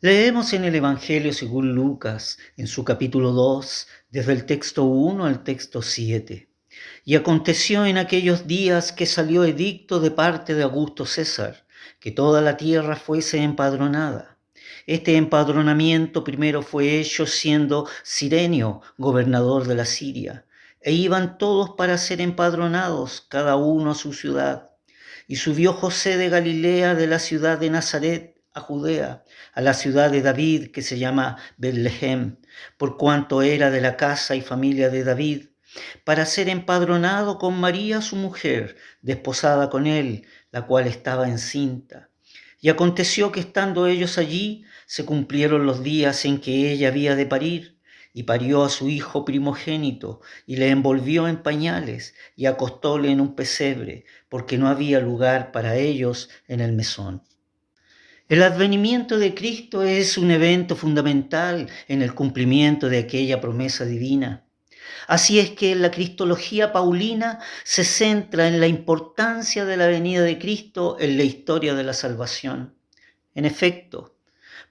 Leemos en el Evangelio según Lucas, en su capítulo 2, desde el texto 1 al texto 7. Y aconteció en aquellos días que salió edicto de parte de Augusto César, que toda la tierra fuese empadronada. Este empadronamiento primero fue hecho siendo Cirenio gobernador de la Siria, e iban todos para ser empadronados, cada uno a su ciudad. Y subió José de Galilea de la ciudad de Nazaret a Judea, a la ciudad de David que se llama Betlehem, por cuanto era de la casa y familia de David, para ser empadronado con María su mujer, desposada con él, la cual estaba encinta. Y aconteció que estando ellos allí, se cumplieron los días en que ella había de parir, y parió a su hijo primogénito, y le envolvió en pañales, y acostóle en un pesebre, porque no había lugar para ellos en el mesón. El advenimiento de Cristo es un evento fundamental en el cumplimiento de aquella promesa divina. Así es que la cristología paulina se centra en la importancia de la venida de Cristo en la historia de la salvación. En efecto,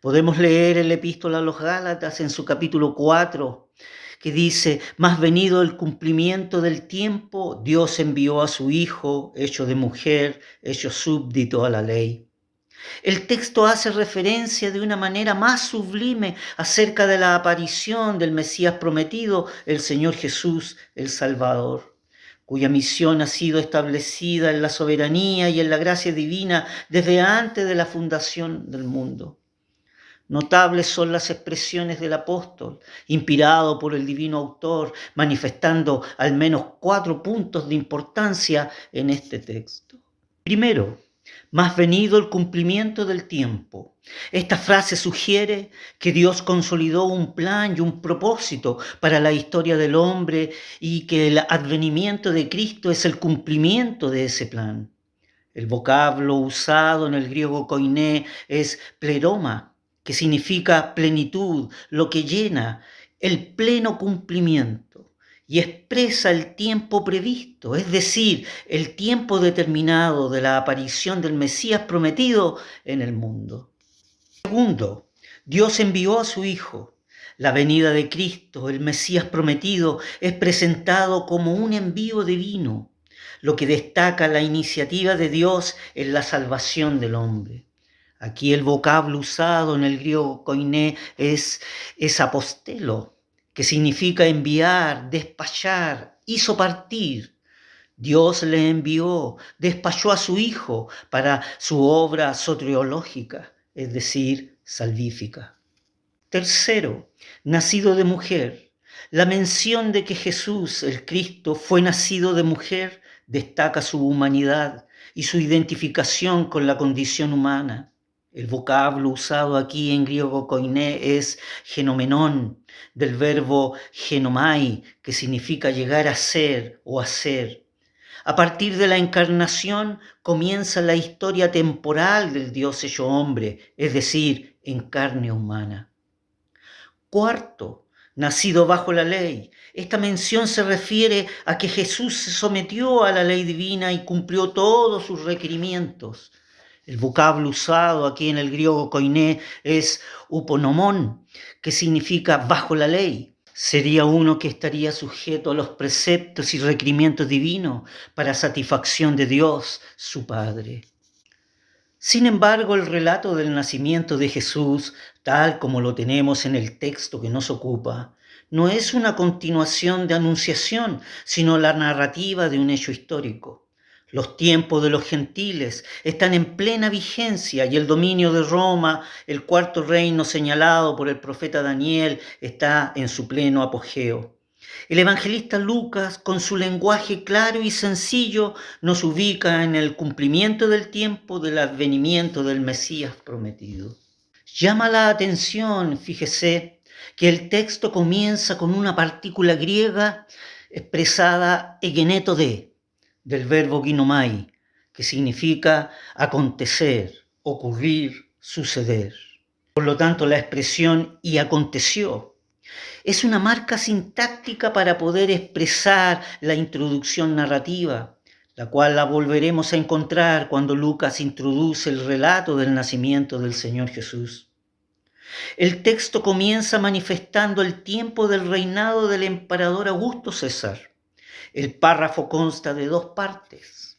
podemos leer en la epístola a los Gálatas en su capítulo 4, que dice: mas venido el cumplimiento del tiempo, Dios envió a su Hijo, hecho de mujer, hecho súbdito a la ley. El texto hace referencia de una manera más sublime acerca de la aparición del Mesías prometido, el Señor Jesús, el Salvador, cuya misión ha sido establecida en la soberanía y en la gracia divina desde antes de la fundación del mundo. Notables son las expresiones del apóstol, inspirado por el divino autor, manifestando al menos 4 puntos de importancia en este texto. Primero, mas venido el cumplimiento del tiempo. Esta frase sugiere que Dios consolidó un plan y un propósito para la historia del hombre y que el advenimiento de Cristo es el cumplimiento de ese plan. El vocablo usado en el griego koiné es pleroma, que significa plenitud, lo que llena, el pleno cumplimiento, y expresa el tiempo previsto, es decir, el tiempo determinado de la aparición del Mesías prometido en el mundo. Segundo, Dios envió a su Hijo. La venida de Cristo, el Mesías prometido, es presentado como un envío divino, lo que destaca la iniciativa de Dios en la salvación del hombre. Aquí el vocablo usado en el griego koiné es apostelo, que significa enviar, despachar, hizo partir. Dios le envió, despachó a su Hijo para su obra soteriológica, es decir, salvífica. Tercero, nacido de mujer. La mención de que Jesús, el Cristo, fue nacido de mujer destaca su humanidad y su identificación con la condición humana. El vocablo usado aquí en griego koiné es genomenón, del verbo genomai, que significa llegar a ser o hacer. A partir de la encarnación comienza la historia temporal del Dios hecho hombre, es decir, en carne humana. Cuarto, nacido bajo la ley. Esta mención se refiere a que Jesús se sometió a la ley divina y cumplió todos sus requerimientos. El vocablo usado aquí en el griego koiné es uponomón, que significa bajo la ley. Sería uno que estaría sujeto a los preceptos y requerimientos divinos para satisfacción de Dios, su Padre. Sin embargo, el relato del nacimiento de Jesús, tal como lo tenemos en el texto que nos ocupa, no es una continuación de anunciación, sino la narrativa de un hecho histórico. Los tiempos de los gentiles están en plena vigencia y el dominio de Roma, el cuarto reino señalado por el profeta Daniel, está en su pleno apogeo. El evangelista Lucas, con su lenguaje claro y sencillo, nos ubica en el cumplimiento del tiempo del advenimiento del Mesías prometido. Llama la atención, fíjese, que el texto comienza con una partícula griega expresada egeneto del verbo ginomai, que significa acontecer, ocurrir, suceder. Por lo tanto, la expresión "y aconteció" es una marca sintáctica para poder expresar la introducción narrativa, la cual la volveremos a encontrar cuando Lucas introduce el relato del nacimiento del Señor Jesús. El texto comienza manifestando el tiempo del reinado del emperador Augusto César. El párrafo consta de dos partes.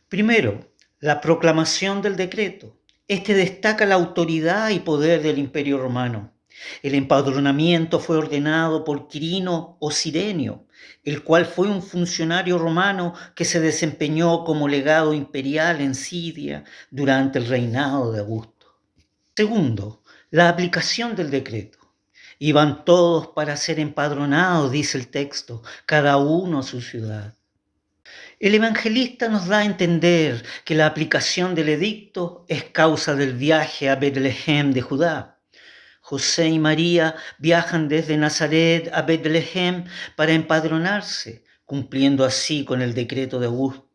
Primero, la proclamación del decreto. Este destaca la autoridad y poder del Imperio Romano. El empadronamiento fue ordenado por Quirino o Cirenio, el cual fue un funcionario romano que se desempeñó como legado imperial en Siria durante el reinado de Augusto. Segundo, la aplicación del decreto. Iban todos para ser empadronados, dice el texto, cada uno a su ciudad. El evangelista nos da a entender que la aplicación del edicto es causa del viaje a Betlehem de Judá. José y María viajan desde Nazaret a Betlehem para empadronarse, cumpliendo así con el decreto de Augusto.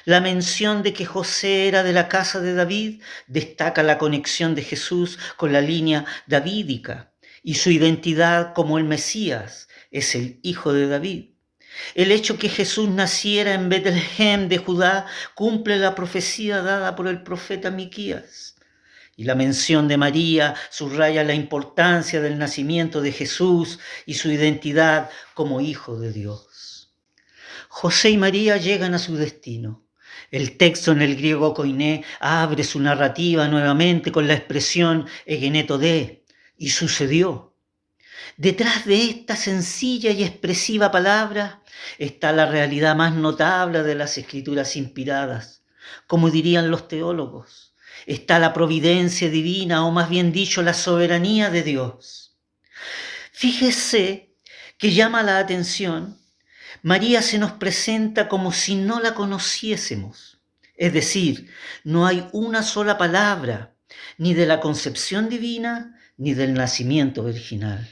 La mención de que José era de la casa de David destaca la conexión de Jesús con la línea davídica y su identidad como el Mesías, es el hijo de David. El hecho que Jesús naciera en Betlehem de Judá cumple la profecía dada por el profeta Miquías. Y la mención de María subraya la importancia del nacimiento de Jesús y su identidad como hijo de Dios. José y María llegan a su destino. El texto en el griego koiné abre su narrativa nuevamente con la expresión egenetodé, y sucedió. Detrás de esta sencilla y expresiva palabra está la realidad más notable de las escrituras inspiradas. Como dirían los teólogos, está la providencia divina, o más bien dicho, la soberanía de Dios. Fíjese que llama la atención, María se nos presenta como si no la conociésemos. Es decir, no hay una sola palabra, ni de la concepción divina, ni del nacimiento virginal.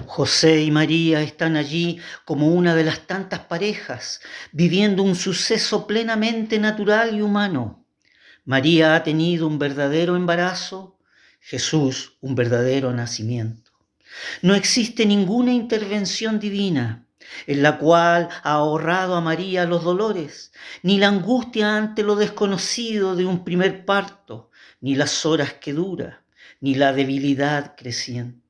José y María están allí como una de las tantas parejas, viviendo un suceso plenamente natural y humano. María ha tenido un verdadero embarazo, Jesús un verdadero nacimiento. No existe ninguna intervención divina en la cual ha ahorrado a María los dolores, ni la angustia ante lo desconocido de un primer parto, ni las horas que dura, ni la debilidad creciente.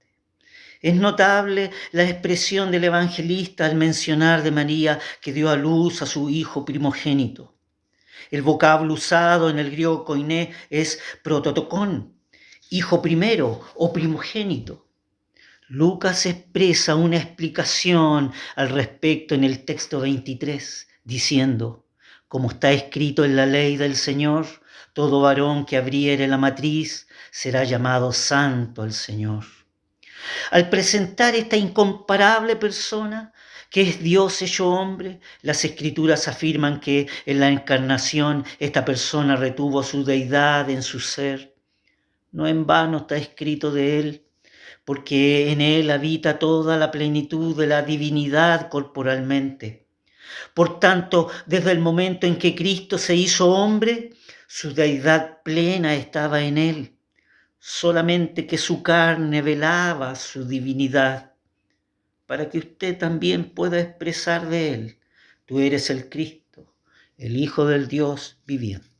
Es notable la expresión del evangelista al mencionar de María que dio a luz a su hijo primogénito. El vocablo usado en el griego koiné es prototokón, hijo primero o primogénito. Lucas expresa una explicación al respecto en el texto 23, diciendo, como está escrito en la ley del Señor, todo varón que abriere la matriz será llamado santo al Señor. Al presentar esta incomparable persona, que es Dios hecho hombre, las Escrituras afirman que en la encarnación esta persona retuvo su deidad en su ser. No en vano está escrito de él, porque en él habita toda la plenitud de la divinidad corporalmente. Por tanto, desde el momento en que Cristo se hizo hombre, su deidad plena estaba en él. Solamente que su carne velaba su divinidad, para que usted también pueda expresar de él, tú eres el Cristo, el Hijo del Dios viviente.